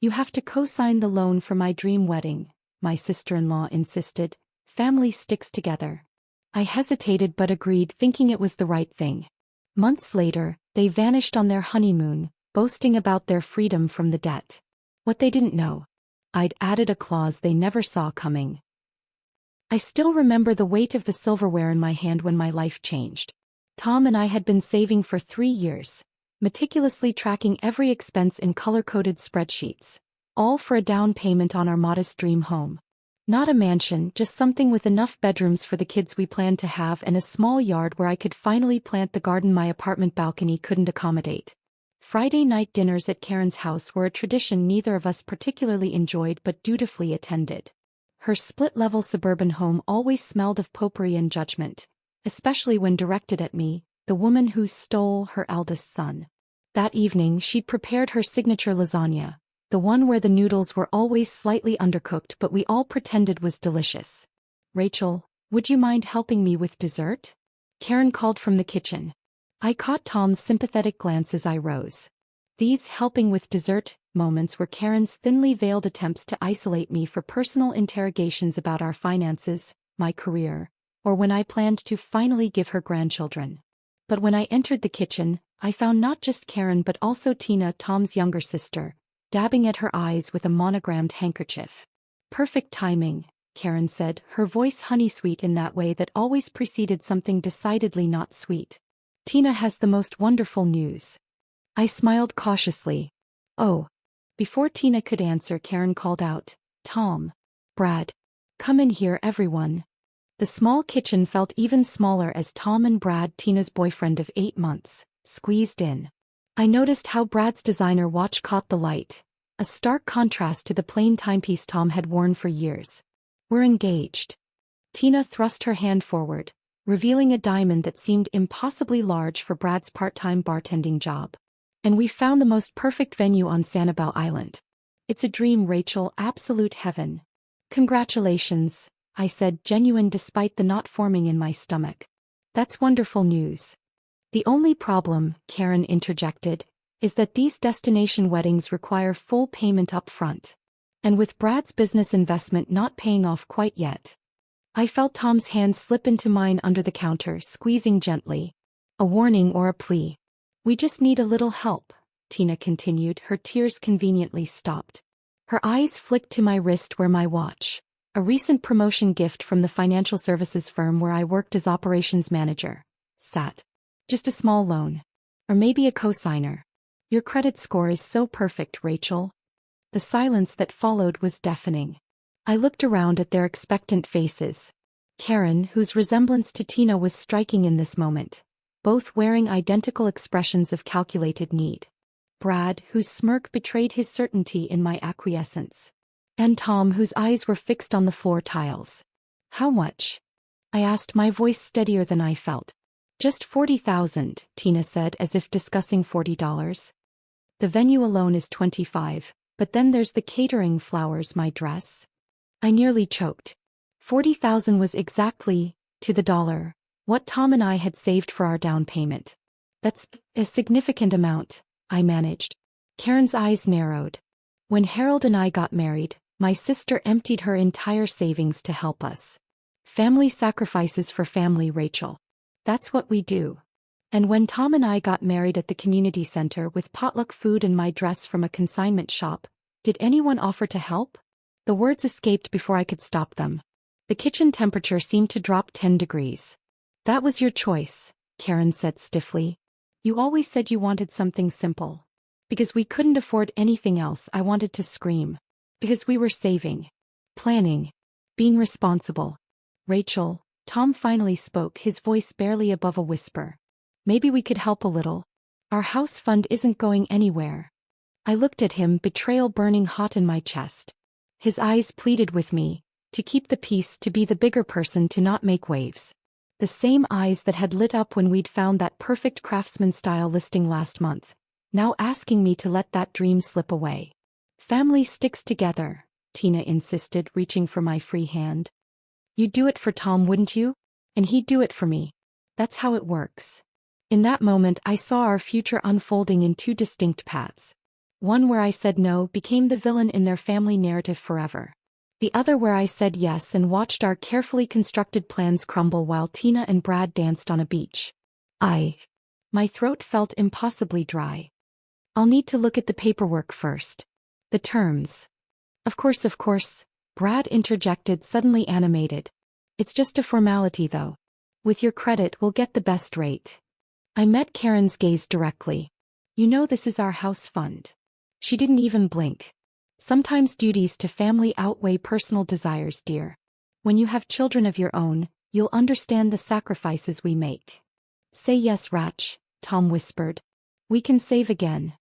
You have to co-sign the loan for my dream wedding, my sister-in-law insisted. Family sticks together. I hesitated but agreed, thinking it was the right thing. Months later, they vanished on their honeymoon, boasting about their freedom from the debt. What they didn't know. I'd added a clause they never saw coming. I still remember the weight of the silverware in my hand when my life changed. Tom and I had been saving for 3 years, meticulously tracking every expense in color-coded spreadsheets, all for a down payment on our modest dream home. Not a mansion, just something with enough bedrooms for the kids we planned to have and a small yard where I could finally plant the garden my apartment balcony couldn't accommodate. Friday night dinners at Karen's house were a tradition neither of us particularly enjoyed but dutifully attended. Her split-level suburban home always smelled of potpourri and judgment, especially when directed at me, the woman who stole her eldest son. That evening she'd prepared her signature lasagna, the one where the noodles were always slightly undercooked but we all pretended was delicious. "Rachel, would you mind helping me with dessert?" Karen called from the kitchen. I caught Tom's sympathetic glance as I rose. These helping with dessert moments were Karen's thinly veiled attempts to isolate me for personal interrogations about our finances, my career, or when I planned to finally give her grandchildren. But when I entered the kitchen, I found not just Karen but also Tina, Tom's younger sister, dabbing at her eyes with a monogrammed handkerchief. "Perfect timing," Karen said, her voice honey-sweet in that way that always preceded something decidedly not sweet. "Tina has the most wonderful news." I smiled cautiously. "Oh." Before Tina could answer, Karen called out, "Tom. Brad. Come in here, everyone." The small kitchen felt even smaller as Tom and Brad, Tina's boyfriend of 8 months, squeezed in. I noticed how Brad's designer watch caught the light, a stark contrast to the plain timepiece Tom had worn for years. "We're engaged." Tina thrust her hand forward, revealing a diamond that seemed impossibly large for Brad's part-time bartending job. "And we found the most perfect venue on Sanibel Island. It's a dream, Rachel, absolute heaven." "Congratulations," I said, genuine despite the knot forming in my stomach. "That's wonderful news." "The only problem," Karen interjected, "is that these destination weddings require full payment up front. And with Brad's business investment not paying off quite yet." I felt Tom's hand slip into mine under the counter, squeezing gently. A warning or a plea. "We just need a little help," Tina continued, her tears conveniently stopped. Her eyes flicked to my wrist where my watch, a recent promotion gift from the financial services firm where I worked as operations manager, sat. "Just a small loan. Or maybe a co-signer. Your credit score is so perfect, Rachel." The silence that followed was deafening. I looked around at their expectant faces. Karen, whose resemblance to Tina was striking in this moment, both wearing identical expressions of calculated need. Brad, whose smirk betrayed his certainty in my acquiescence. And Tom, whose eyes were fixed on the floor tiles. "How much?" I asked, my voice steadier than I felt. "Just 40,000, Tina said as if discussing $40. "The venue alone is 25, but then there's the catering, flowers, my dress." I nearly choked. 40,000 was exactly, to the dollar, what Tom and I had saved for our down payment. "That's a significant amount," I managed. Karen's eyes narrowed. "When Harold and I got married, my sister emptied her entire savings to help us. Family sacrifices for family, Rachel. That's what we do." "And when Tom and I got married at the community center with potluck food and my dress from a consignment shop, did anyone offer to help?" The words escaped before I could stop them. The kitchen temperature seemed to drop 10 degrees. "That was your choice," Karen said stiffly. "You always said you wanted something simple." "Because we couldn't afford anything else," I wanted to scream. "Because we were saving. Planning. Being responsible." "Rachel," Tom finally spoke, his voice barely above a whisper. "Maybe we could help a little. Our house fund isn't going anywhere." I looked at him, betrayal burning hot in my chest. His eyes pleaded with me, to keep the peace, to be the bigger person, to not make waves. The same eyes that had lit up when we'd found that perfect craftsman-style listing last month, now asking me to let that dream slip away. "Family sticks together," Tina insisted, reaching for my free hand. "You'd do it for Tom, wouldn't you? And he'd do it for me. That's how it works." In that moment I saw our future unfolding in 2 distinct paths. One where I said no became the villain in their family narrative forever. The other where I said yes and watched our carefully constructed plans crumble while Tina and Brad danced on a beach. My throat felt impossibly dry. I'll need to look at the paperwork first. The terms. Of course, Brad interjected, suddenly animated. It's just a formality though. With your credit we'll get the best rate. I met Karen's gaze directly. You know this is our house fund. She didn't even blink. Sometimes duties to family outweigh personal desires, dear. When you have children of your own, you'll understand the sacrifices we make. Say yes, Ratch, Tom whispered. We can save again.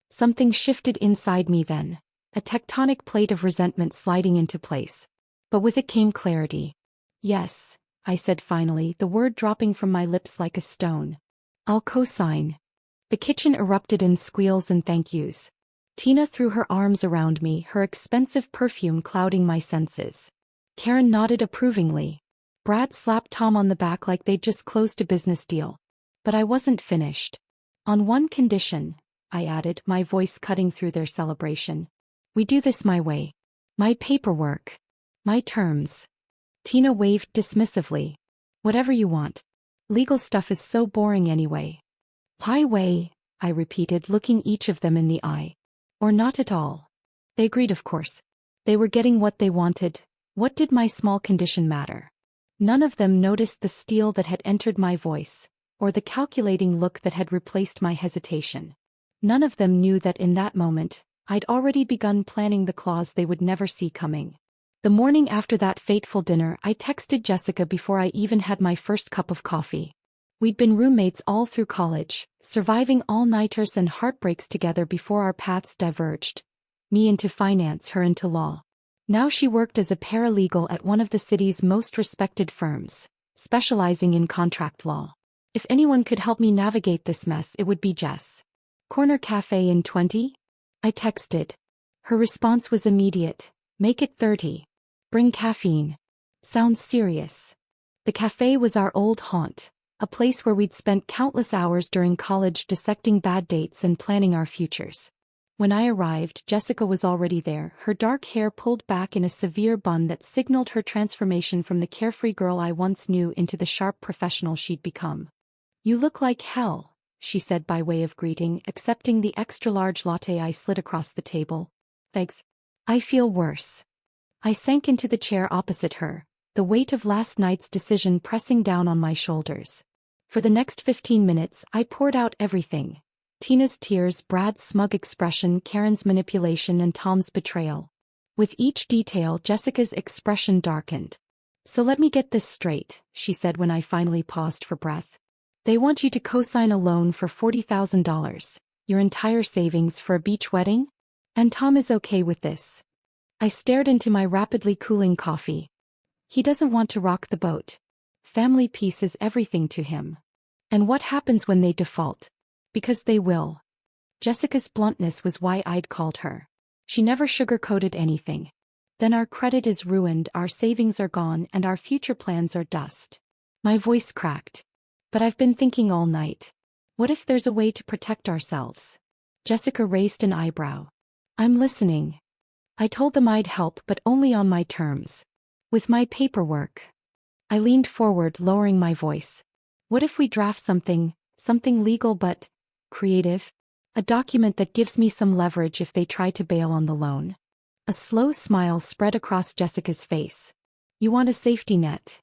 Something shifted inside me then, a tectonic plate of resentment sliding into place. But with it came clarity. Yes, I said finally, the word dropping from my lips like a stone. I'll co-sign. The kitchen erupted in squeals and thank yous. Tina threw her arms around me, her expensive perfume clouding my senses. Karen nodded approvingly. Brad slapped Tom on the back like they'd just closed a business deal. But I wasn't finished. On one condition, I added, my voice cutting through their celebration. We do this my way. My paperwork. My terms. Tina waved dismissively. Whatever you want. Legal stuff is so boring anyway. My way, I repeated, looking each of them in the eye. Or not at all. They agreed, of course. They were getting what they wanted. What did my small condition matter? None of them noticed the steel that had entered my voice, or the calculating look that had replaced my hesitation. None of them knew that in that moment, I'd already begun planning the clause they would never see coming. The morning after that fateful dinner, I texted Jessica before I even had my first cup of coffee. We'd been roommates all through college, surviving all-nighters and heartbreaks together before our paths diverged. Me into finance, her into law. Now she worked as a paralegal at one of the city's most respected firms, specializing in contract law. If anyone could help me navigate this mess, it would be Jess. Corner cafe in 20? I texted. Her response was immediate. Make it 30. Bring caffeine. Sounds serious. The cafe was our old haunt. A place where we'd spent countless hours during college dissecting bad dates and planning our futures. When I arrived, Jessica was already there, her dark hair pulled back in a severe bun that signaled her transformation from the carefree girl I once knew into the sharp professional she'd become. You look like hell, she said by way of greeting, accepting the extra-large latte I slid across the table. Thanks. I feel worse. I sank into the chair opposite her, the weight of last night's decision pressing down on my shoulders. For the next 15 minutes, I poured out everything. Tina's tears, Brad's smug expression, Karen's manipulation, and Tom's betrayal. With each detail, Jessica's expression darkened. So let me get this straight, she said when I finally paused for breath. They want you to co-sign a loan for $40,000, your entire savings for a beach wedding? And Tom is okay with this. I stared into my rapidly cooling coffee. He doesn't want to rock the boat. Family peace is everything to him. And what happens when they default? Because they will. Jessica's bluntness was why I'd called her. She never sugarcoated anything. Then our credit is ruined, our savings are gone, and our future plans are dust. My voice cracked. But I've been thinking all night. What if there's a way to protect ourselves? Jessica raised an eyebrow. I'm listening. I told them I'd help, but only on my terms. With my paperwork. I leaned forward, lowering my voice. What if we draft something legal but creative? A document that gives me some leverage if they try to bail on the loan. A slow smile spread across Jessica's face. You want a safety net?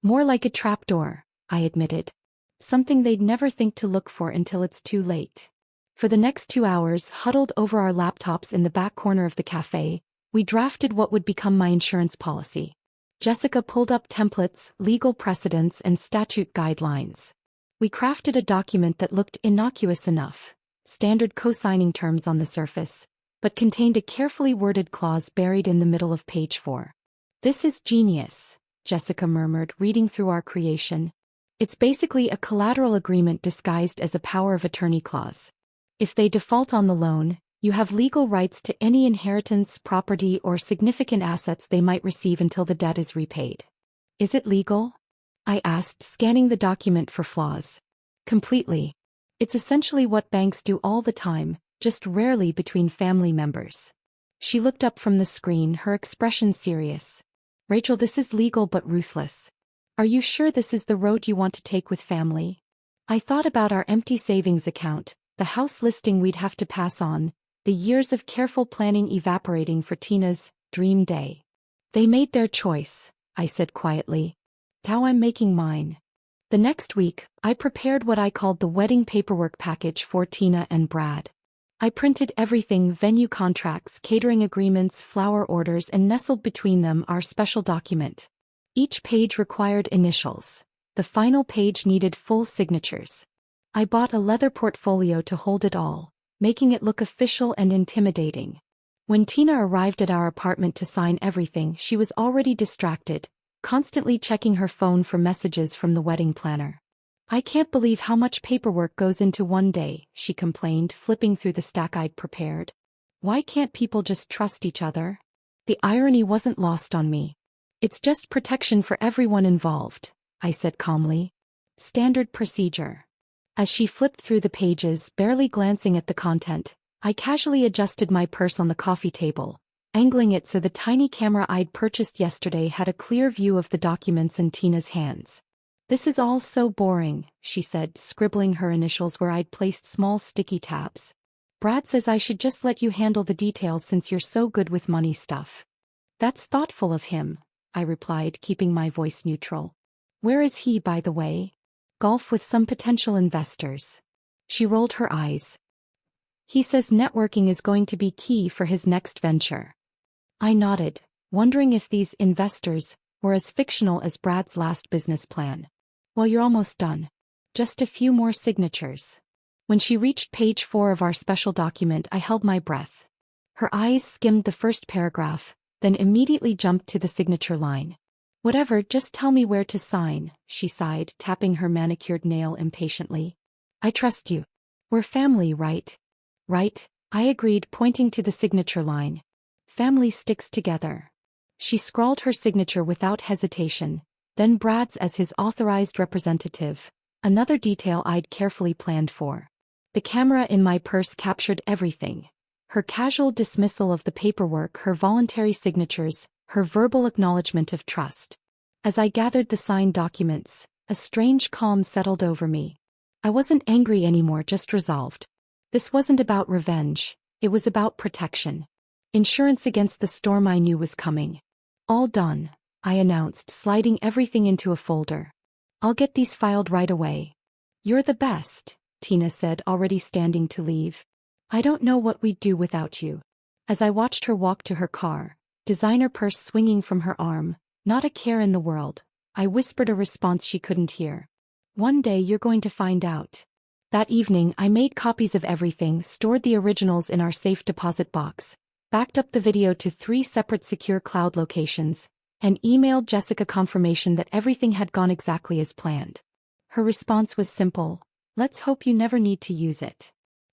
More like a trapdoor, I admitted. Something they'd never think to look for until it's too late. For the next 2 hours, huddled over our laptops in the back corner of the cafe, we drafted what would become my insurance policy. Jessica pulled up templates, legal precedents, and statute guidelines. We crafted a document that looked innocuous enough, standard co-signing terms on the surface, but contained a carefully worded clause buried in the middle of page 4. This is genius, Jessica murmured, reading through our creation. It's basically a collateral agreement disguised as a power of attorney clause. If they default on the loan, you have legal rights to any inheritance, property, or significant assets they might receive until the debt is repaid. Is it legal? I asked, scanning the document for flaws. Completely. It's essentially what banks do all the time, just rarely between family members. She looked up from the screen, her expression serious. Rachel, this is legal but ruthless. Are you sure this is the road you want to take with family? I thought about our empty savings account, the house listing we'd have to pass on, the years of careful planning evaporating for Tina's dream day. They made their choice, I said quietly. Now I'm making mine. The next week, I prepared what I called the wedding paperwork package for Tina and Brad. I printed everything: venue contracts, catering agreements, flower orders, and nestled between them our special document. Each page required initials. The final page needed full signatures. I bought a leather portfolio to hold it all, making it look official and intimidating. When Tina arrived at our apartment to sign everything, she was already distracted, constantly checking her phone for messages from the wedding planner. I can't believe how much paperwork goes into one day, she complained, flipping through the stack I'd prepared. Why can't people just trust each other? The irony wasn't lost on me. It's just protection for everyone involved, I said calmly. Standard procedure. As she flipped through the pages, barely glancing at the content, I casually adjusted my purse on the coffee table, angling it so the tiny camera I'd purchased yesterday had a clear view of the documents in Tina's hands. This is all so boring, she said, scribbling her initials where I'd placed small sticky tabs. Brad says I should just let you handle the details since you're so good with money stuff. That's thoughtful of him, I replied, keeping my voice neutral. Where is he, by the way? Golf with some potential investors. She rolled her eyes. He says networking is going to be key for his next venture. I nodded, wondering if these investors were as fictional as Brad's last business plan. Well, you're almost done. Just a few more signatures. When she reached page 4 of our special document, I held my breath. Her eyes skimmed the first paragraph, then immediately jumped to the signature line. Whatever, just tell me where to sign, she sighed, tapping her manicured nail impatiently. I trust you. We're family, right? Right, I agreed, pointing to the signature line. Family sticks together. She scrawled her signature without hesitation, then Brad's as his authorized representative, another detail I'd carefully planned for. The camera in my purse captured everything. Her casual dismissal of the paperwork, her voluntary signatures, her verbal acknowledgement of trust. As I gathered the signed documents, a strange calm settled over me. I wasn't angry anymore, just resolved. This wasn't about revenge, it was about protection. Insurance against the storm I knew was coming. All done, I announced, sliding everything into a folder. I'll get these filed right away. You're the best, Tina said, already standing to leave. I don't know what we'd do without you. As I watched her walk to her car, designer purse swinging from her arm, not a care in the world, I whispered a response she couldn't hear. One day you're going to find out. That evening, I made copies of everything, stored the originals in our safe deposit box, backed up the video to 3 separate secure cloud locations, and emailed Jessica confirmation that everything had gone exactly as planned. Her response was simple: let's hope you never need to use it.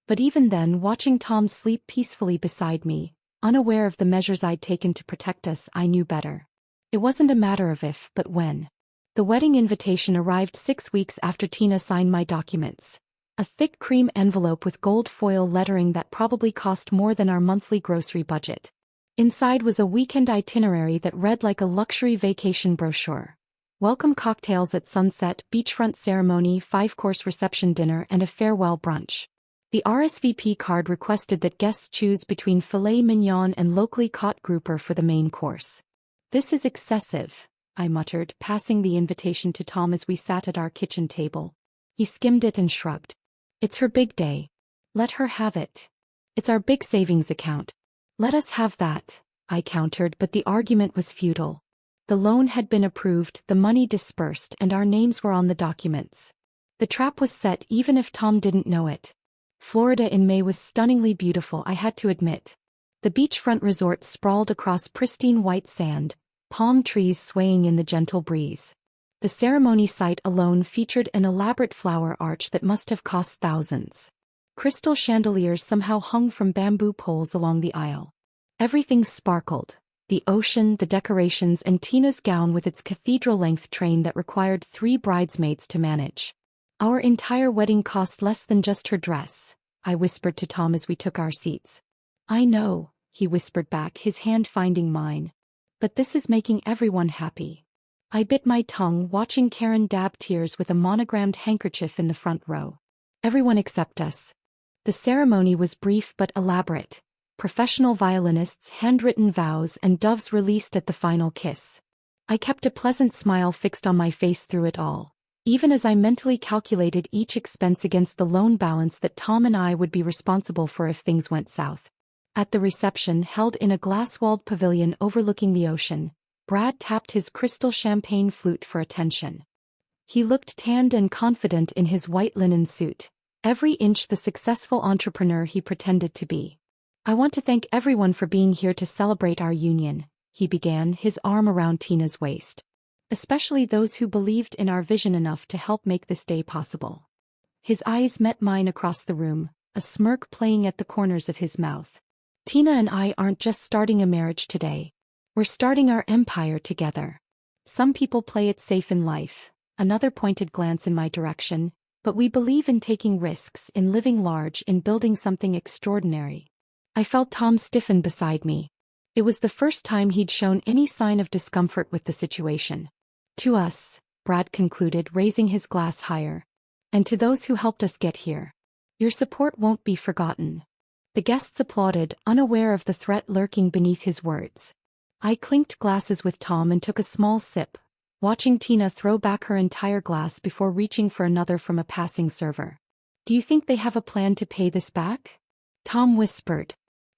But even then, watching Tom sleep peacefully beside me, unaware of the measures I'd taken to protect us, I knew better. It wasn't a matter of if, but when. The wedding invitation arrived 6 weeks after Tina signed my documents. A thick cream envelope with gold foil lettering that probably cost more than our monthly grocery budget. Inside was a weekend itinerary that read like a luxury vacation brochure. Welcome cocktails at sunset, beachfront ceremony, 5-course reception dinner, and a farewell brunch. The RSVP card requested that guests choose between filet mignon and locally caught grouper for the main course. This is excessive, I muttered, passing the invitation to Tom as we sat at our kitchen table. He skimmed it and shrugged. It's her big day. Let her have it. It's our big savings account. Let us have that, I countered, but the argument was futile. The loan had been approved, the money dispersed, and our names were on the documents. The trap was set even if Tom didn't know it. Florida in May was stunningly beautiful, I had to admit. The beachfront resort sprawled across pristine white sand, palm trees swaying in the gentle breeze. The ceremony site alone featured an elaborate flower arch that must have cost thousands. Crystal chandeliers somehow hung from bamboo poles along the aisle. Everything sparkled: the ocean, the decorations, and Tina's gown with its cathedral-length train that required 3 bridesmaids to manage. Our entire wedding cost less than just her dress, I whispered to Tom as we took our seats. I know, he whispered back, his hand finding mine. But this is making everyone happy. I bit my tongue, watching Karen dab tears with a monogrammed handkerchief in the front row. Everyone except us. The ceremony was brief but elaborate. Professional violinists, handwritten vows, and doves released at the final kiss. I kept a pleasant smile fixed on my face through it all, even as I mentally calculated each expense against the loan balance that Tom and I would be responsible for if things went south. At the reception, held in a glass-walled pavilion overlooking the ocean, Brad tapped his crystal champagne flute for attention. He looked tanned and confident in his white linen suit, every inch the successful entrepreneur he pretended to be. I want to thank everyone for being here to celebrate our union, he began, his arm around Tina's waist. Especially those who believed in our vision enough to help make this day possible. His eyes met mine across the room, a smirk playing at the corners of his mouth. Tina and I aren't just starting a marriage today. We're starting our empire together. Some people play it safe in life, another pointed glance in my direction, but we believe in taking risks, in living large, in building something extraordinary. I felt Tom stiffen beside me. It was the first time he'd shown any sign of discomfort with the situation. To us, Brad concluded, raising his glass higher. And to those who helped us get here. Your support won't be forgotten. The guests applauded, unaware of the threat lurking beneath his words. I clinked glasses with Tom and took a small sip, watching Tina throw back her entire glass before reaching for another from a passing server. Do you think they have a plan to pay this back? Tom whispered.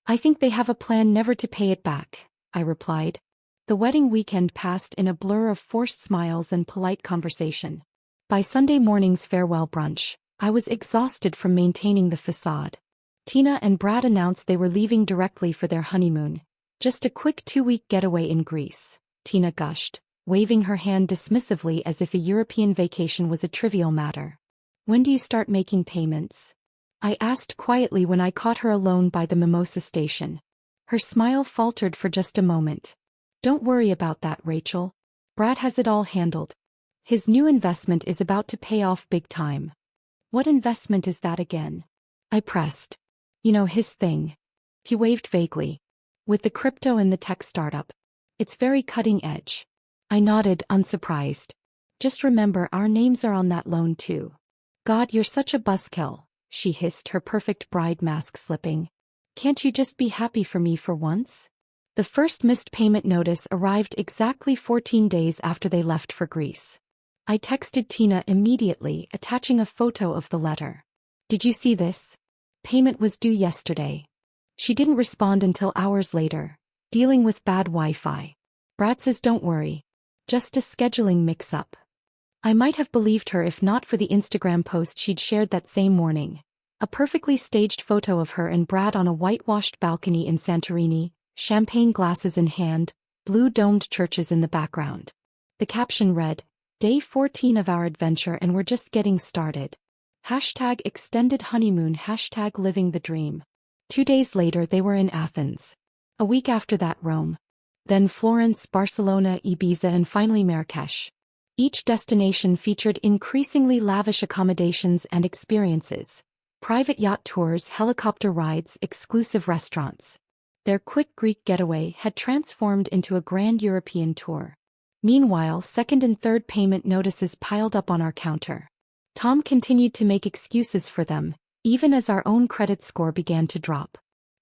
I think they have a plan never to pay it back, I replied. The wedding weekend passed in a blur of forced smiles and polite conversation. By Sunday morning's farewell brunch, I was exhausted from maintaining the facade. Tina and Brad announced they were leaving directly for their honeymoon, just a quick 2-week getaway in Greece, Tina gushed, waving her hand dismissively as if a European vacation was a trivial matter. When do you start making payments? I asked quietly when I caught her alone by the mimosa station. Her smile faltered for just a moment. Don't worry about that, Rachel. Brad has it all handled. His new investment is about to pay off big time. What investment is that again? I pressed. You know, his thing. He waved vaguely. With the crypto and the tech startup. It's very cutting edge. I nodded, unsurprised. Just remember, our names are on that loan too. God, you're such a buzzkill, she hissed, her perfect bride mask slipping. Can't you just be happy for me for once? The first missed payment notice arrived exactly 14 days after they left for Greece. I texted Tina immediately, attaching a photo of the letter. Did you see this? Payment was due yesterday. She didn't respond until hours later, dealing with bad Wi-Fi. Brad says don't worry. Just a scheduling mix-up. I might have believed her if not for the Instagram post she'd shared that same morning. A perfectly staged photo of her and Brad on a whitewashed balcony in Santorini, champagne glasses in hand, blue-domed churches in the background. The caption read, Day 14 of our adventure and we're just getting started. #extended honeymoon, #living the dream. 2 days later they were in Athens. A week after that Rome. Then Florence, Barcelona, Ibiza and finally Marrakesh. Each destination featured increasingly lavish accommodations and experiences. Private yacht tours, helicopter rides, exclusive restaurants. Their quick Greek getaway had transformed into a grand European tour. Meanwhile, second and third payment notices piled up on our counter. Tom continued to make excuses for them, even as our own credit score began to drop.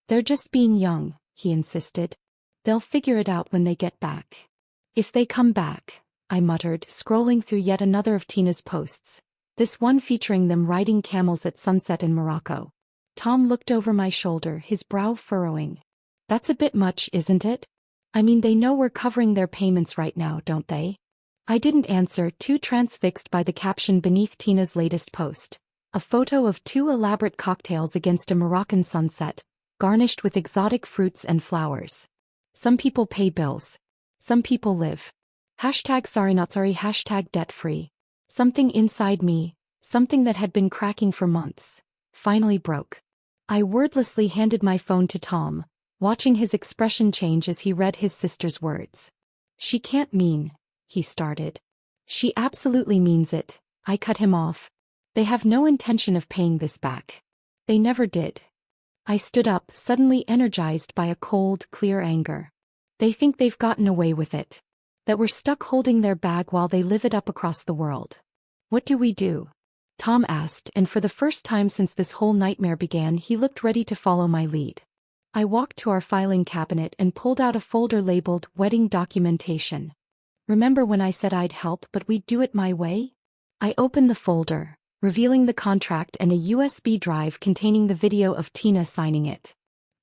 They're just being young, he insisted. They'll figure it out when they get back. If they come back, I muttered, scrolling through yet another of Tina's posts, this one featuring them riding camels at sunset in Morocco. Tom looked over my shoulder, his brow furrowing. That's a bit much, isn't it? I mean, they know we're covering their payments right now, don't they? I didn't answer, too transfixed by the caption beneath Tina's latest post. A photo of 2 elaborate cocktails against a Moroccan sunset, garnished with exotic fruits and flowers. Some people pay bills. Some people live. #sorry not sorry, #debt-free. Something inside me, something that had been cracking for months, finally broke. I wordlessly handed my phone to Tom, watching his expression change as he read his sister's words. She can't mean, he started. She absolutely means it, I cut him off. They have no intention of paying this back. They never did. I stood up, suddenly energized by a cold, clear anger. They think they've gotten away with it. That we're stuck holding their bag while they live it up across the world. What do we do? Tom asked, and for the first time since this whole nightmare began, he looked ready to follow my lead. I walked to our filing cabinet and pulled out a folder labeled Wedding Documentation. Remember when I said I'd help, but we'd do it my way? I opened the folder, revealing the contract and a USB drive containing the video of Tina signing it.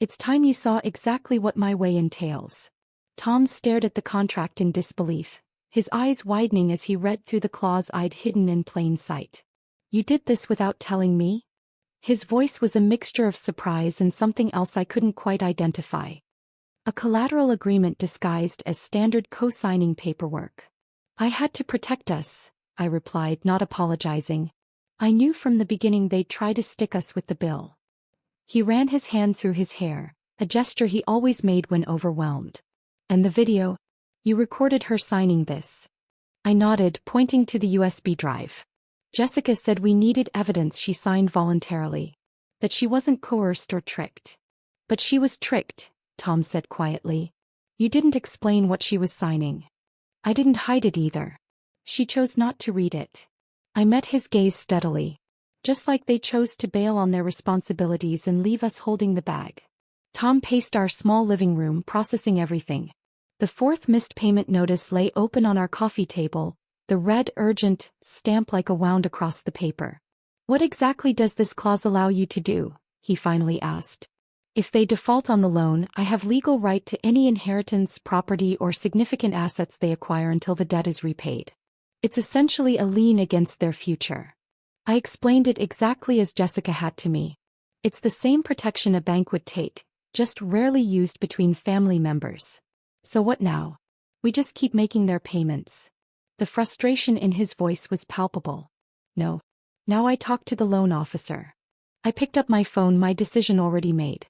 It's time you saw exactly what my way entails. Tom stared at the contract in disbelief, his eyes widening as he read through the clause I'd hidden in plain sight. You did this without telling me? His voice was a mixture of surprise and something else I couldn't quite identify. A collateral agreement disguised as standard co-signing paperwork. I had to protect us, I replied, not apologizing. I knew from the beginning they'd try to stick us with the bill. He ran his hand through his hair, a gesture he always made when overwhelmed. And the video? You recorded her signing this. I nodded, pointing to the USB drive. Jessica said we needed evidence she signed voluntarily. That she wasn't coerced or tricked. But she was tricked, Tom said quietly. You didn't explain what she was signing. I didn't hide it either. She chose not to read it. I met his gaze steadily. Just like they chose to bail on their responsibilities and leave us holding the bag. Tom paced our small living room, processing everything. The fourth missed payment notice lay open on our coffee table, the red urgent stamp like a wound across the paper. What exactly does this clause allow you to do? He finally asked. If they default on the loan, I have legal right to any inheritance, property, or significant assets they acquire until the debt is repaid. It's essentially a lien against their future. I explained it exactly as Jessica had to me. It's the same protection a bank would take, just rarely used between family members. So what now? We just keep making their payments. The frustration in his voice was palpable. No. Now I talk to the loan officer. I picked up my phone, my decision already made.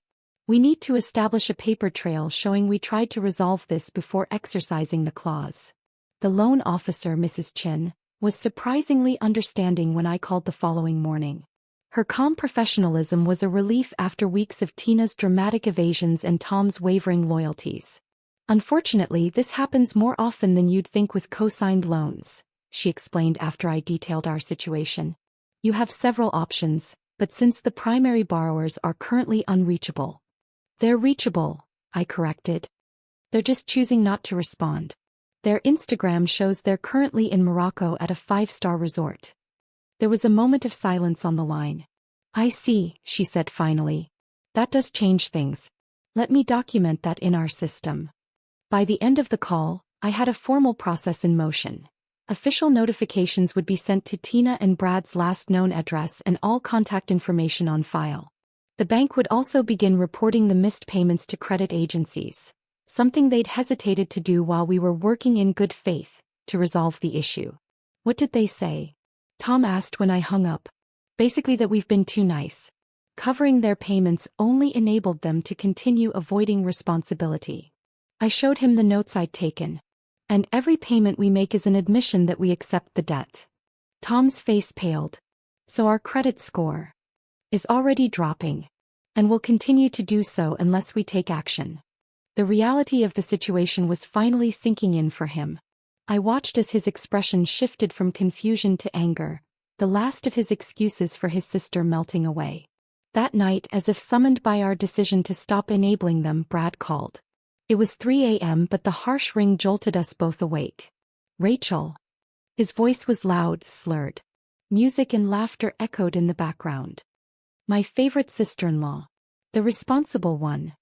We need to establish a paper trail showing we tried to resolve this before exercising the clause. The loan officer, Mrs. Chin, was surprisingly understanding when I called the following morning. Her calm professionalism was a relief after weeks of Tina's dramatic evasions and Tom's wavering loyalties. Unfortunately, this happens more often than you'd think with co-signed loans, she explained after I detailed our situation. You have several options, but since the primary borrowers are currently unreachable. They're reachable, I corrected. They're just choosing not to respond. Their Instagram shows they're currently in Morocco at a 5-star resort. There was a moment of silence on the line. I see, she said finally. That does change things. Let me document that in our system. By the end of the call, I had a formal process in motion. Official notifications would be sent to Tina and Brad's last known address and all contact information on file. The bank would also begin reporting the missed payments to credit agencies, something they'd hesitated to do while we were working in good faith to resolve the issue. What did they say? Tom asked when I hung up. Basically that we've been too nice. Covering their payments only enabled them to continue avoiding responsibility. I showed him the notes I'd taken. And every payment we make is an admission that we accept the debt. Tom's face paled. So our credit score is already dropping. And will continue to do so unless we take action. The reality of the situation was finally sinking in for him. I watched as his expression shifted from confusion to anger, the last of his excuses for his sister melting away. That night, as if summoned by our decision to stop enabling them, Brad called. It was 3 a.m. but the harsh ring jolted us both awake. Rachel. His voice was loud, slurred. Music and laughter echoed in the background. My favorite sister-in-law. The responsible one.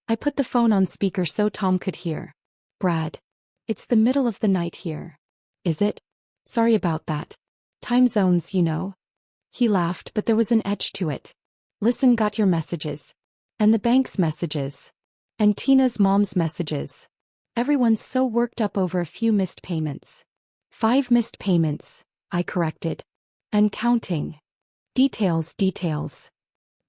I put the phone on speaker so Tom could hear. Brad. It's the middle of the night here. Is it? Sorry about that. Time zones, you know. He laughed, but there was an edge to it. Listen, got your messages. And the bank's messages. And Tina's mom's messages. Everyone's so worked up over a few missed payments. 5 missed payments, I corrected. And counting. Details.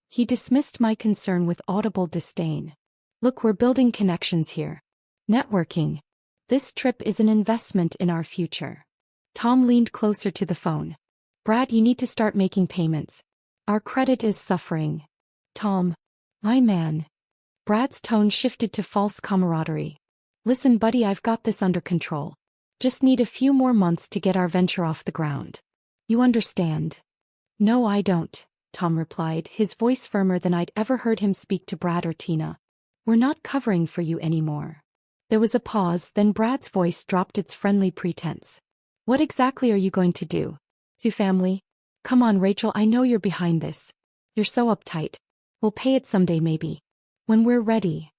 He dismissed my concern with audible disdain. Look, we're building connections here. Networking. This trip is an investment in our future. Tom leaned closer to the phone. Brad, you need to start making payments. Our credit is suffering. Tom. My man. Brad's tone shifted to false camaraderie. Listen, buddy, I've got this under control. Just need a few more months to get our venture off the ground. You understand? No, I don't, Tom replied, his voice firmer than I'd ever heard him speak to Brad or Tina. We're not covering for you anymore. There was a pause, then Brad's voice dropped its friendly pretense. What exactly are you going to do? Sue family? Come on, Rachel, I know you're behind this. You're so uptight. We'll pay it someday maybe. When we're ready.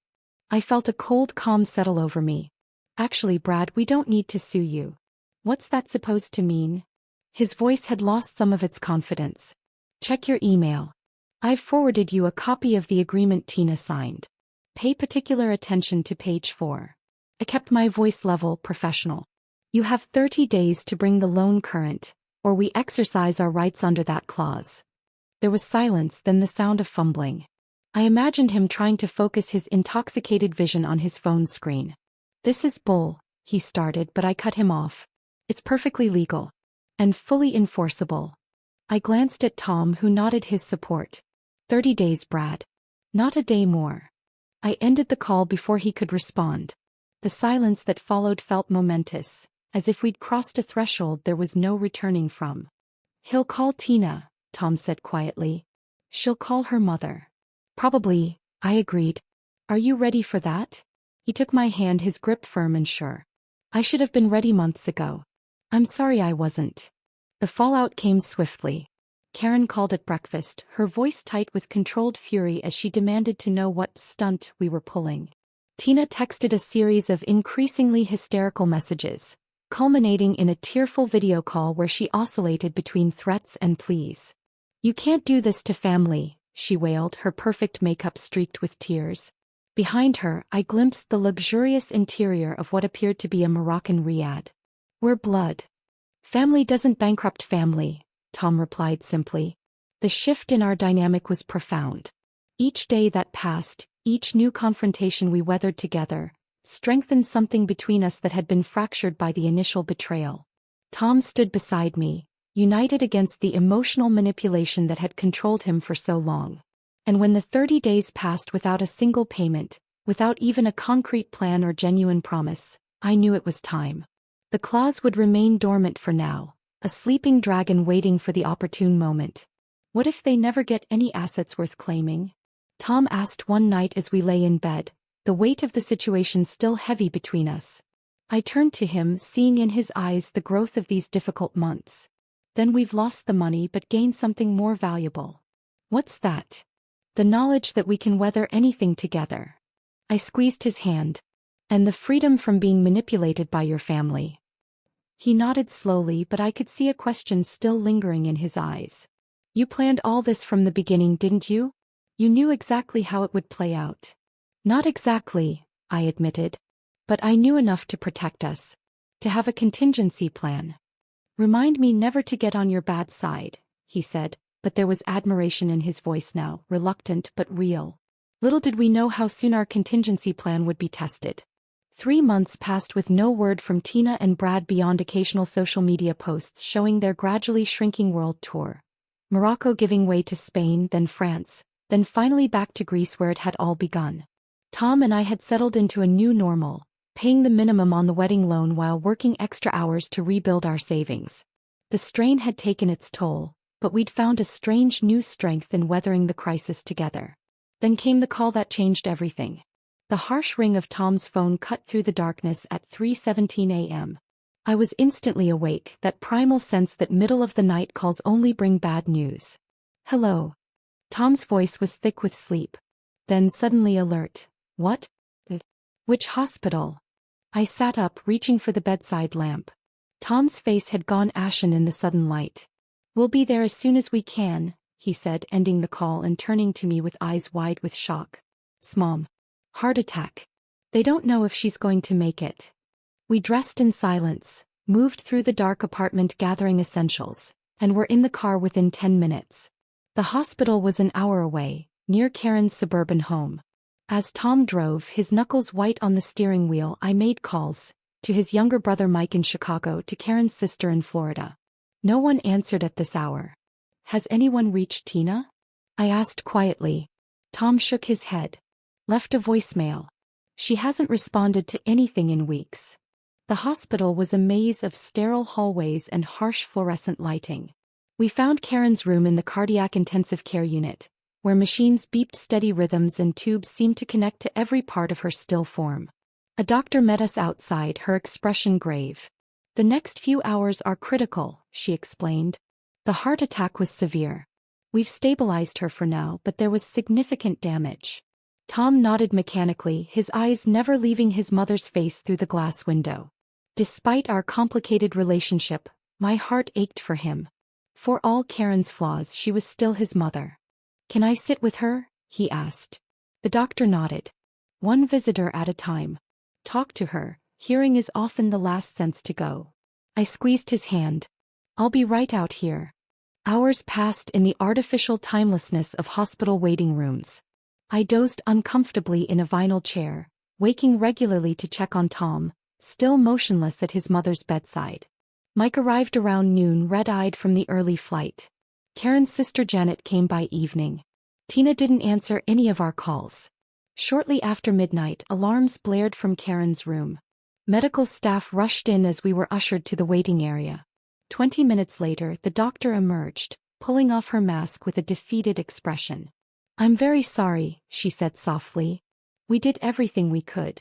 I felt a cold calm settle over me. Actually, Brad, we don't need to sue you. What's that supposed to mean? His voice had lost some of its confidence. Check your email. I've forwarded you a copy of the agreement Tina signed. Pay particular attention to page 4. I kept my voice level, professional. You have 30 days to bring the loan current, or we exercise our rights under that clause. There was silence, then the sound of fumbling. I imagined him trying to focus his intoxicated vision on his phone screen. This is bull, he started, but I cut him off. It's perfectly legal. And fully enforceable. I glanced at Tom, who nodded his support. 30 days, Brad. Not a day more. I ended the call before he could respond. The silence that followed felt momentous, as if we'd crossed a threshold there was no returning from. He'll call Tina, Tom said quietly. She'll call her mother. Probably, I agreed. Are you ready for that? He took my hand, his grip firm and sure. I should have been ready months ago. I'm sorry I wasn't. The fallout came swiftly. Karen called at breakfast, her voice tight with controlled fury as she demanded to know what stunt we were pulling. Tina texted a series of increasingly hysterical messages, culminating in a tearful video call where she oscillated between threats and pleas. You can't do this to family, she wailed, her perfect makeup streaked with tears. Behind her, I glimpsed the luxurious interior of what appeared to be a Moroccan riad. We're blood. Family doesn't bankrupt family, Tom replied simply. The shift in our dynamic was profound. Each day that passed, each new confrontation we weathered together, strengthened something between us that had been fractured by the initial betrayal. Tom stood beside me, united against the emotional manipulation that had controlled him for so long. And when the 30 days passed without a single payment, without even a concrete plan or genuine promise, I knew it was time. The clause would remain dormant for now, a sleeping dragon waiting for the opportune moment. What if they never get any assets worth claiming? Tom asked one night as we lay in bed, the weight of the situation still heavy between us. I turned to him, seeing in his eyes the growth of these difficult months. Then we've lost the money but gained something more valuable. What's that? The knowledge that we can weather anything together. I squeezed his hand. And the freedom from being manipulated by your family. He nodded slowly, but I could see a question still lingering in his eyes. You planned all this from the beginning, didn't you? You knew exactly how it would play out. Not exactly, I admitted. But I knew enough to protect us. To have a contingency plan. Remind me never to get on your bad side, he said, but there was admiration in his voice now, reluctant but real. Little did we know how soon our contingency plan would be tested. 3 months passed with no word from Tina and Brad beyond occasional social media posts showing their gradually shrinking world tour. Morocco giving way to Spain, then France, then finally back to Greece where it had all begun. Tom and I had settled into a new normal, paying the minimum on the wedding loan while working extra hours to rebuild our savings. The strain had taken its toll, but we'd found a strange new strength in weathering the crisis together. Then came the call that changed everything. The harsh ring of Tom's phone cut through the darkness at 3:17 a.m. I was instantly awake, that primal sense that middle-of-the-night calls only bring bad news. Hello. Tom's voice was thick with sleep. Then suddenly alert. What? Which hospital? I sat up, reaching for the bedside lamp. Tom's face had gone ashen in the sudden light. We'll be there as soon as we can, he said, ending the call and turning to me with eyes wide with shock. Mom. Heart attack. They don't know if she's going to make it. We dressed in silence, moved through the dark apartment gathering essentials, and were in the car within 10 minutes. The hospital was an hour away, near Karen's suburban home. As Tom drove, his knuckles white on the steering wheel, I made calls, to his younger brother Mike in Chicago, to Karen's sister in Florida. No one answered at this hour. Has anyone reached Tina? I asked quietly. Tom shook his head. Left a voicemail. She hasn't responded to anything in weeks. The hospital was a maze of sterile hallways and harsh fluorescent lighting. We found Karen's room in the cardiac intensive care unit, where machines beeped steady rhythms and tubes seemed to connect to every part of her still form. A doctor met us outside, her expression grave. The next few hours are critical, she explained. The heart attack was severe. We've stabilized her for now, but there was significant damage. Tom nodded mechanically, his eyes never leaving his mother's face through the glass window. Despite our complicated relationship, my heart ached for him. For all Karen's flaws, she was still his mother. Can I sit with her? He asked. The doctor nodded. One visitor at a time. Talk to her, hearing is often the last sense to go. I squeezed his hand. I'll be right out here. Hours passed in the artificial timelessness of hospital waiting rooms. I dozed uncomfortably in a vinyl chair, waking regularly to check on Tom, still motionless at his mother's bedside. Mike arrived around noon, red-eyed from the early flight. Karen's sister Janet came by evening. Tina didn't answer any of our calls. Shortly after midnight, alarms blared from Karen's room. Medical staff rushed in as we were ushered to the waiting area. 20 minutes later, the doctor emerged, pulling off her mask with a defeated expression. I'm very sorry, she said softly. We did everything we could.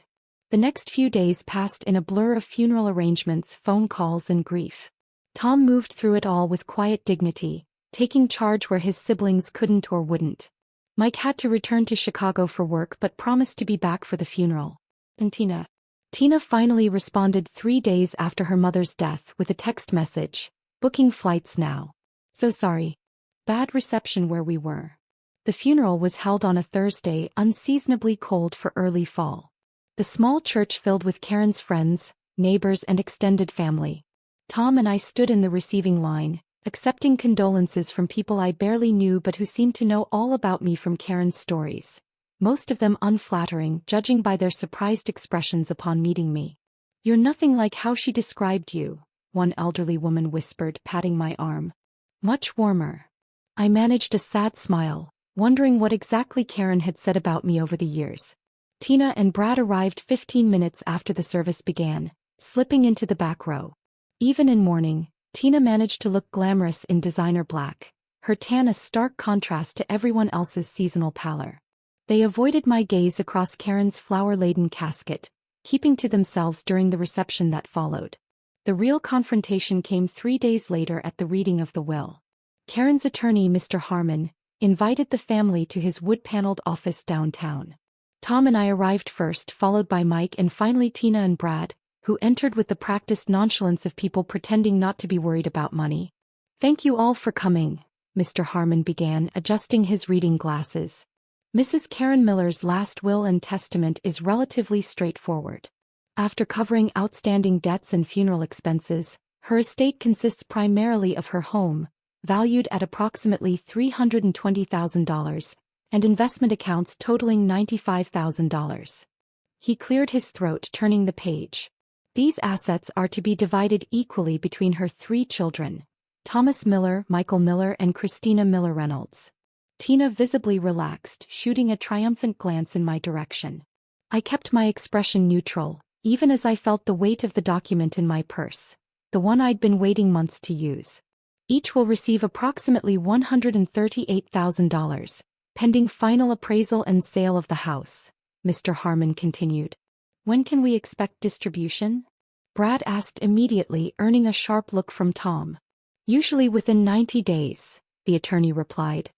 The next few days passed in a blur of funeral arrangements, phone calls, and grief. Tom moved through it all with quiet dignity, taking charge where his siblings couldn't or wouldn't. Mike had to return to Chicago for work but promised to be back for the funeral. And Tina finally responded 3 days after her mother's death with a text message, booking flights now. So sorry. Bad reception where we were. The funeral was held on a Thursday, unseasonably cold for early fall. The small church filled with Karen's friends, neighbors, and extended family. Tom and I stood in the receiving line, accepting condolences from people I barely knew but who seemed to know all about me from Karen's stories. Most of them unflattering, judging by their surprised expressions upon meeting me. You're nothing like how she described you, one elderly woman whispered, patting my arm. Much warmer. I managed a sad smile, wondering what exactly Karen had said about me over the years. Tina and Brad arrived 15 minutes after the service began, slipping into the back row. Even in mourning, Tina managed to look glamorous in designer black, her tan a stark contrast to everyone else's seasonal pallor. They avoided my gaze across Karen's flower-laden casket, keeping to themselves during the reception that followed. The real confrontation came 3 days later at the reading of the will. Karen's attorney, Mr. Harmon, invited the family to his wood-paneled office downtown. Tom and I arrived first, followed by Mike and finally Tina and Brad, who entered with the practiced nonchalance of people pretending not to be worried about money. Thank you all for coming, Mr. Harmon began, adjusting his reading glasses. Mrs. Karen Miller's last will and testament is relatively straightforward. After covering outstanding debts and funeral expenses, her estate consists primarily of her home, valued at approximately $320,000, and investment accounts totaling $95,000. He cleared his throat, turning the page. These assets are to be divided equally between her 3 children, Thomas Miller, Michael Miller, and Christina Miller Reynolds. Tina visibly relaxed, shooting a triumphant glance in my direction. I kept my expression neutral, even as I felt the weight of the document in my purse, the one I'd been waiting months to use. Each will receive approximately $138,000, pending final appraisal and sale of the house, Mr. Harmon continued. When can we expect distribution? Brad asked immediately, earning a sharp look from Tom. Usually within 90 days, the attorney replied.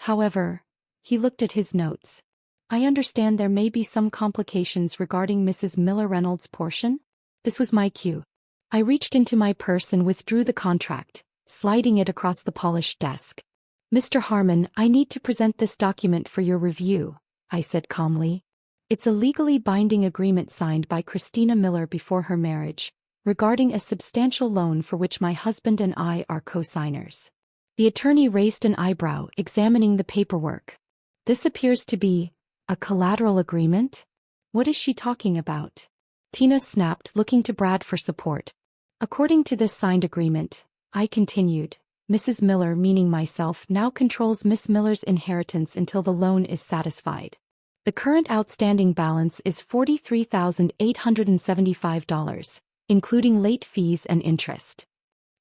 However, he looked at his notes. I understand there may be some complications regarding Mrs. Miller Reynolds' portion? This was my cue. I reached into my purse and withdrew the contract, sliding it across the polished desk. Mr. Harmon, I need to present this document for your review, I said calmly. It's a legally binding agreement signed by Christina Miller before her marriage, regarding a substantial loan for which my husband and I are co-signers. The attorney raised an eyebrow, examining the paperwork. This appears to be a collateral agreement? What is she talking about? Tina snapped, looking to Brad for support. According to this signed agreement, I continued, Mrs. Miller, meaning myself, now controls Miss Miller's inheritance until the loan is satisfied. The current outstanding balance is $43,875, including late fees and interest.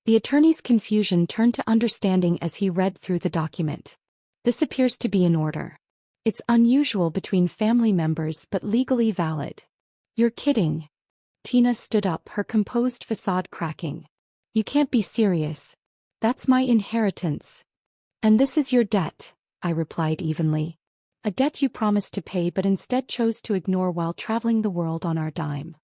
The attorney's confusion turned to understanding as he read through the document. This appears to be in order. It's unusual between family members but legally valid. You're kidding. Tina stood up, her composed facade cracking. You can't be serious. That's my inheritance. And this is your debt, I replied evenly. A debt you promised to pay but instead chose to ignore while traveling the world on our dime.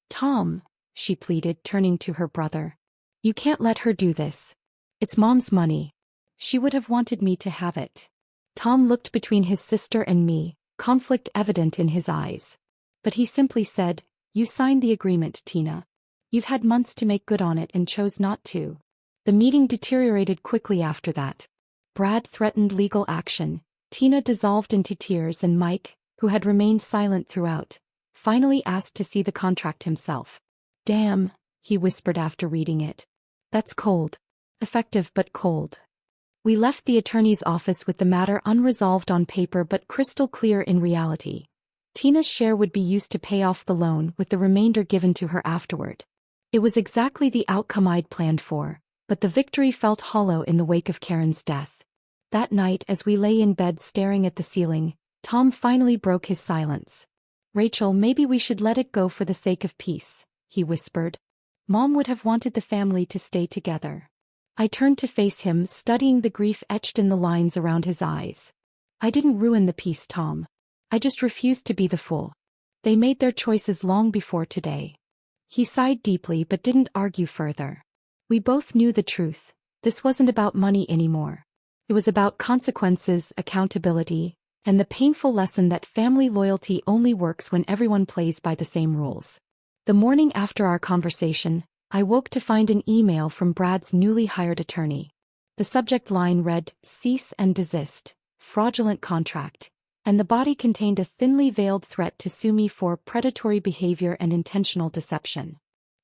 Tom, she pleaded, turning to her brother. You can't let her do this. It's Mom's money. She would have wanted me to have it. Tom looked between his sister and me, conflict evident in his eyes. But he simply said, You signed the agreement, Tina. You've had months to make good on it and chose not to. The meeting deteriorated quickly after that. Brad threatened legal action, Tina dissolved into tears, and Mike, who had remained silent throughout, finally asked to see the contract himself. Damn, he whispered after reading it. That's cold. Effective but cold. We left the attorney's office with the matter unresolved on paper but crystal clear in reality. Tina's share would be used to pay off the loan, with the remainder given to her afterward. It was exactly the outcome I'd planned for, but the victory felt hollow in the wake of Karen's death. That night, as we lay in bed staring at the ceiling, Tom finally broke his silence. Rachel, maybe we should let it go for the sake of peace, he whispered. Mom would have wanted the family to stay together. I turned to face him, studying the grief etched in the lines around his eyes. I didn't ruin the peace, Tom. I just refused to be the fool. They made their choices long before today. He sighed deeply but didn't argue further. We both knew the truth. This wasn't about money anymore. It was about consequences, accountability, and the painful lesson that family loyalty only works when everyone plays by the same rules. The morning after our conversation, I woke to find an email from Brad's newly hired attorney. The subject line read, Cease and desist, fraudulent contract, and the body contained a thinly veiled threat to sue me for predatory behavior and intentional deception.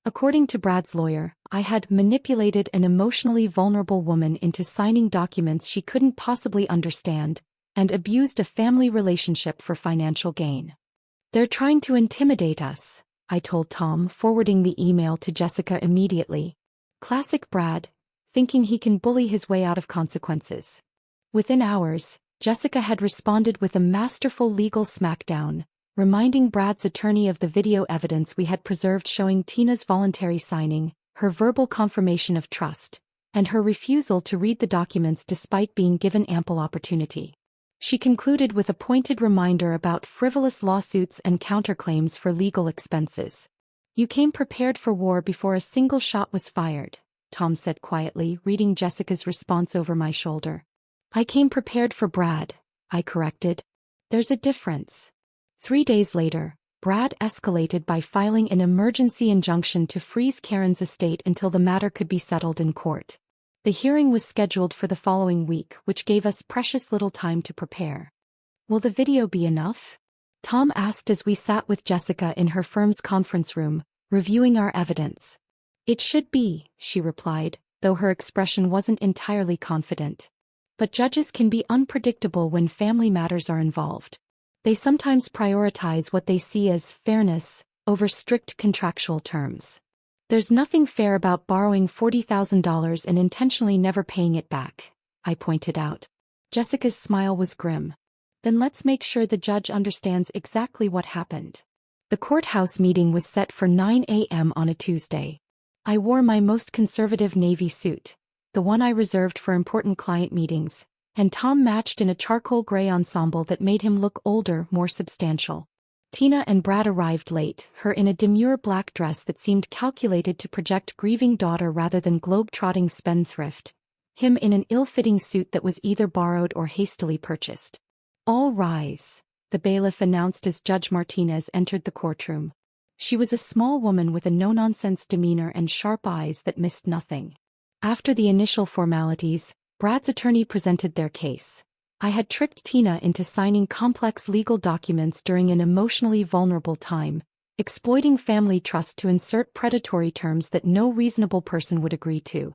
According to Brad's lawyer, I had manipulated an emotionally vulnerable woman into signing documents she couldn't possibly understand, and abused a family relationship for financial gain. They're trying to intimidate us, I told Tom, forwarding the email to Jessica immediately. Classic Brad, thinking he can bully his way out of consequences. Within hours, Jessica had responded with a masterful legal smackdown, reminding Brad's attorney of the video evidence we had preserved showing Tina's voluntary signing, her verbal confirmation of trust, and her refusal to read the documents despite being given ample opportunity. She concluded with a pointed reminder about frivolous lawsuits and counterclaims for legal expenses. You came prepared for war before a single shot was fired, Tom said quietly, reading Jessica's response over my shoulder. I came prepared for Brad, I corrected. There's a difference. 3 days later, Brad escalated by filing an emergency injunction to freeze Karen's estate until the matter could be settled in court. The hearing was scheduled for the following week, which gave us precious little time to prepare. Will the video be enough? Tom asked as we sat with Jessica in her firm's conference room, reviewing our evidence. It should be, she replied, though her expression wasn't entirely confident. But judges can be unpredictable when family matters are involved. They sometimes prioritize what they see as fairness over strict contractual terms. There's nothing fair about borrowing $40,000 and intentionally never paying it back, I pointed out. Jessica's smile was grim. Then let's make sure the judge understands exactly what happened. The courthouse meeting was set for 9 a.m. on a Tuesday. I wore my most conservative navy suit, the one I reserved for important client meetings, and Tom matched in a charcoal gray ensemble that made him look older, more substantial. Tina and Brad arrived late, her in a demure black dress that seemed calculated to project grieving daughter rather than globe-trotting spendthrift, him in an ill-fitting suit that was either borrowed or hastily purchased. All rise, the bailiff announced as Judge Martinez entered the courtroom. She was a small woman with a no-nonsense demeanor and sharp eyes that missed nothing. After the initial formalities, Brad's attorney presented their case. I had tricked Tina into signing complex legal documents during an emotionally vulnerable time, exploiting family trust to insert predatory terms that no reasonable person would agree to.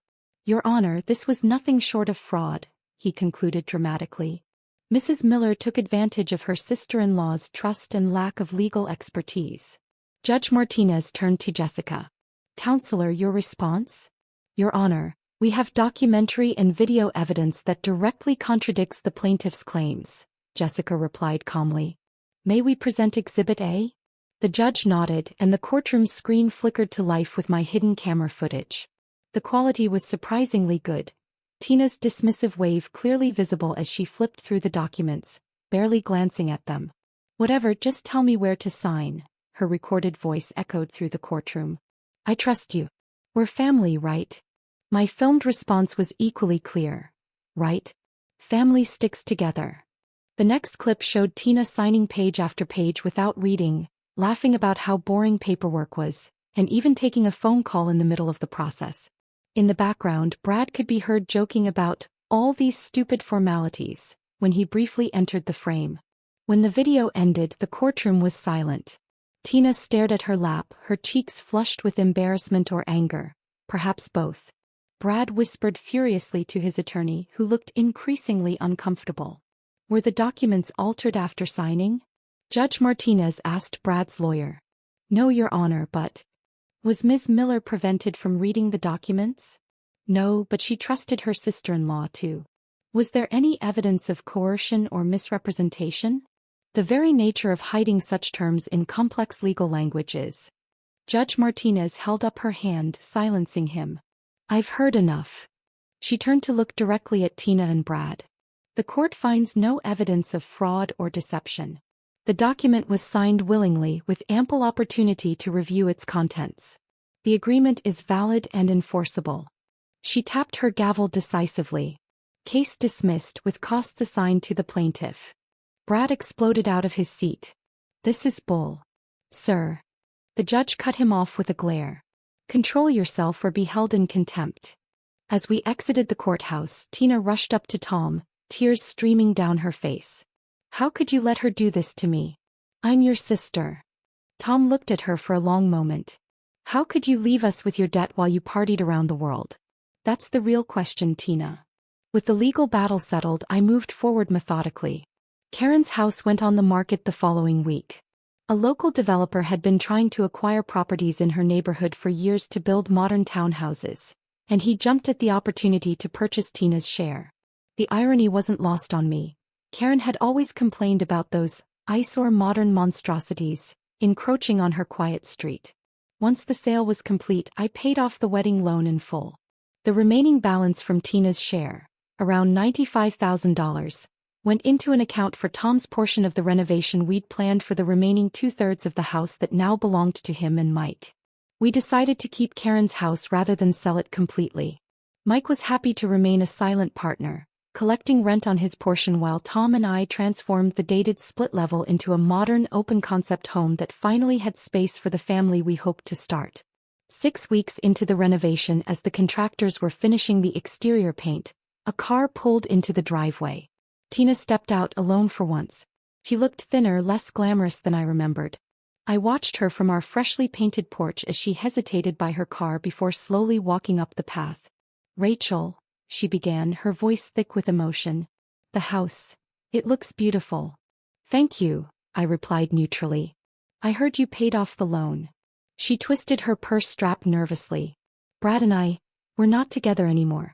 Your Honor, this was nothing short of fraud, he concluded dramatically. Mrs. Miller took advantage of her sister-in-law's trust and lack of legal expertise. Judge Martinez turned to Jessica. Counselor, your response? Your Honor, we have documentary and video evidence that directly contradicts the plaintiff's claims, Jessica replied calmly. May we present Exhibit A? The judge nodded, and the courtroom screen flickered to life with my hidden camera footage. The quality was surprisingly good. Tina's dismissive wave clearly visible as she flipped through the documents, barely glancing at them. Whatever, just tell me where to sign, her recorded voice echoed through the courtroom. I trust you. We're family, right? My filmed response was equally clear. Right? Family sticks together. The next clip showed Tina signing page after page without reading, laughing about how boring paperwork was, and even taking a phone call in the middle of the process. In the background, Brad could be heard joking about all these stupid formalities when he briefly entered the frame. When the video ended, the courtroom was silent. Tina stared at her lap, her cheeks flushed with embarrassment or anger, perhaps both. Brad whispered furiously to his attorney, who looked increasingly uncomfortable. Were the documents altered after signing? Judge Martinez asked Brad's lawyer. No, Your Honor, but... Was Ms. Miller prevented from reading the documents? No, but she trusted her sister-in-law too. Was there any evidence of coercion or misrepresentation? The very nature of hiding such terms in complex legal language is. Judge Martinez held up her hand, silencing him. I've heard enough. She turned to look directly at Tina and Brad. The court finds no evidence of fraud or deception. The document was signed willingly with ample opportunity to review its contents. The agreement is valid and enforceable. She tapped her gavel decisively. Case dismissed with costs assigned to the plaintiff. Brad exploded out of his seat. This is bull. Sir. The judge cut him off with a glare. Control yourself or be held in contempt. As we exited the courthouse, Tina rushed up to Tom, tears streaming down her face. How could you let her do this to me? I'm your sister. Tom looked at her for a long moment. How could you leave us with your debt while you partied around the world? That's the real question, Tina. With the legal battle settled, I moved forward methodically. Karen's house went on the market the following week. A local developer had been trying to acquire properties in her neighborhood for years to build modern townhouses, and he jumped at the opportunity to purchase Tina's share. The irony wasn't lost on me. Karen had always complained about those eyesore modern monstrosities encroaching on her quiet street. Once the sale was complete, I paid off the wedding loan in full. The remaining balance from Tina's share, around $95,000, went into an account for Tom's portion of the renovation we'd planned for the remaining 2/3 of the house that now belonged to him and Mike. We decided to keep Karen's house rather than sell it completely. Mike was happy to remain a silent partner, collecting rent on his portion while Tom and I transformed the dated split level into a modern open-concept home that finally had space for the family we hoped to start. 6 weeks into the renovation, as the contractors were finishing the exterior paint, a car pulled into the driveway. Tina stepped out alone for once. She looked thinner, less glamorous than I remembered. I watched her from our freshly painted porch as she hesitated by her car before slowly walking up the path. Rachel, she began, her voice thick with emotion. The house. It looks beautiful. Thank you, I replied neutrally. I heard you paid off the loan. She twisted her purse strap nervously. Brad and we're not together anymore.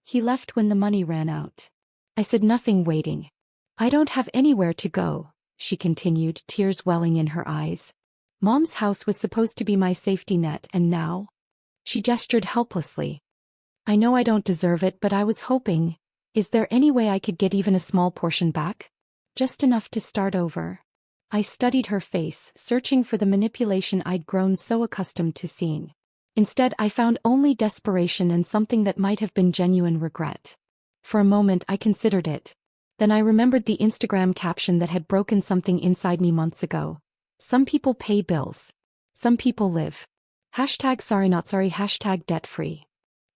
He left when the money ran out. I said nothing, waiting. I don't have anywhere to go, she continued, tears welling in her eyes. Mom's house was supposed to be my safety net, and now? She gestured helplessly. I know I don't deserve it, but I was hoping. Is there any way I could get even a small portion back? Just enough to start over. I studied her face, searching for the manipulation I'd grown so accustomed to seeing. Instead, I found only desperation and something that might have been genuine regret. For a moment, I considered it. Then I remembered the Instagram caption that had broken something inside me months ago. Some people pay bills. Some people live. #sorry not sorry, #debt-free.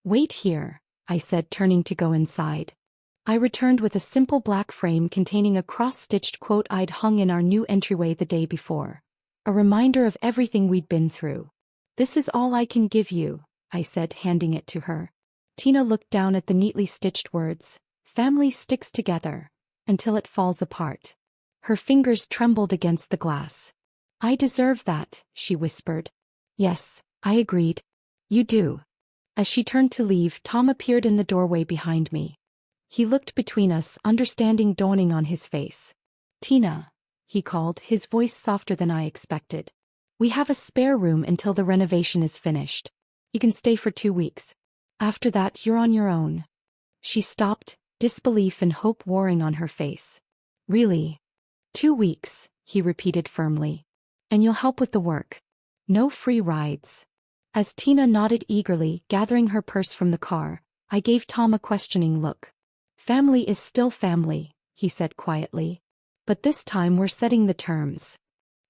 Wait here, I said, turning to go inside. I returned with a simple black frame containing a cross-stitched quote I'd hung in our new entryway the day before. A reminder of everything we'd been through. This is all I can give you, I said, handing it to her. Tina looked down at the neatly stitched words, "Family sticks together until it falls apart." Her fingers trembled against the glass. "I deserve that," she whispered. "Yes," I agreed. "You do." As she turned to leave, Tom appeared in the doorway behind me. He looked between us, understanding dawning on his face. "Tina," he called, his voice softer than I expected. "We have a spare room until the renovation is finished. You can stay for 2 weeks. After that, you're on your own." She stopped, disbelief and hope warring on her face. "Really? 2 weeks," he repeated firmly. "And you'll help with the work? No free rides?" As Tina nodded eagerly, gathering her purse from the car, I gave Tom a questioning look. "Family is still family," he said quietly. "But this time we're setting the terms."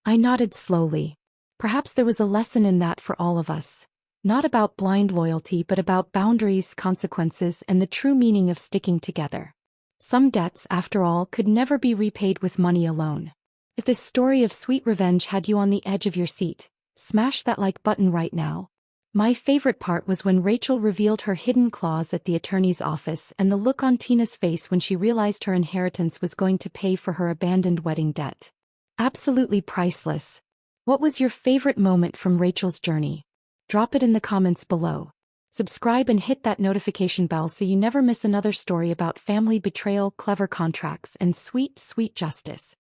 I nodded slowly. Perhaps there was a lesson in that for all of us. Not about blind loyalty but about boundaries, consequences, and the true meaning of sticking together. Some debts, after all, could never be repaid with money alone. If this story of sweet revenge had you on the edge of your seat, smash that like button right now. My favorite part was when Rachel revealed her hidden clause at the attorney's office and the look on Tina's face when she realized her inheritance was going to pay for her abandoned wedding debt. Absolutely priceless. What was your favorite moment from Rachel's journey? Drop it in the comments below. Subscribe and hit that notification bell so you never miss another story about family betrayal, clever contracts, and sweet, sweet justice.